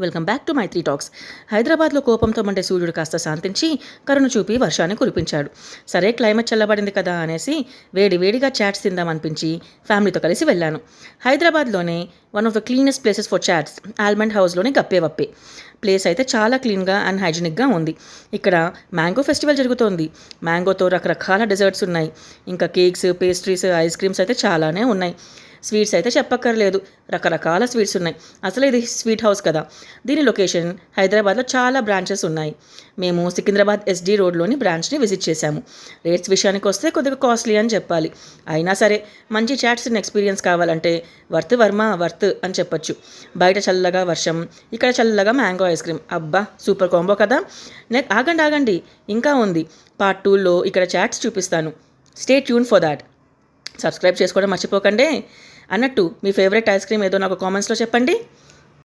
Welcome back to Maitri talks. హైదరాబాద్లో కోపంతో మంటే సూర్యుడు కాస్త శాంతించి కరుణ చూపి వర్షాన్ని కురిపించాడు. సరే క్లైమేట్ చల్లబడింది కదా అనేసి వేడివేడిగా చాట్స్ తిందామనిపించి ఫ్యామిలీతో కలిసి వెళ్ళాను. హైదరాబాద్లోనే one of the cleanest places for chats almond హౌస్లోని గప్పే ప్లేస్ అయితే చాలా క్లీన్గా అండ్ హైజీనిక్గా ఉంది. ఇక్కడ మ్యాంగో ఫెస్టివల్ జరుగుతోంది. మ్యాంగోతో రకరకాల డెజర్ట్స్ ఉన్నాయి. ఇంకా కేక్స్, పేస్ట్రీస్, ఐస్ క్రీమ్స్ అయితే చాలానే ఉన్నాయి. స్వీట్స్ అయితే చెప్పక్కర్లేదు, రకరకాల స్వీట్స్ ఉన్నాయి. అసలు ఇది స్వీట్ హౌస్ కదా. దీని లొకేషన్ హైదరాబాద్లో చాలా బ్రాంచెస్ ఉన్నాయి. మేము సికింద్రాబాద్ ఎస్డి రోడ్లోని బ్రాంచ్ని విజిట్ చేశాము. రేట్స్ విషయానికి వస్తే కొద్దిగా కాస్ట్లీ అని చెప్పాలి. అయినా సరే మంచి చాట్స్ ఎక్స్పీరియన్స్ కావాలంటే వర్త్ అని చెప్పొచ్చు. బయట చల్లగా వర్షం, ఇక్కడ చల్లగా మ్యాంగో ఐస్ క్రీమ్. అబ్బా సూపర్ కాంబో కదా. ఆగండి ఇంకా ఉంది. పార్ట్ 2లో ఇక్కడ చాట్స్ చూపిస్తాను. Stay tune for that. Subscribe చేసుకోవడం మర్చిపోకండి. అన్నట్టు మీ ఫేవరెట్ ఐస్ క్రీమ్ ఏదో నాకు కామెంట్స్లో చెప్పండి.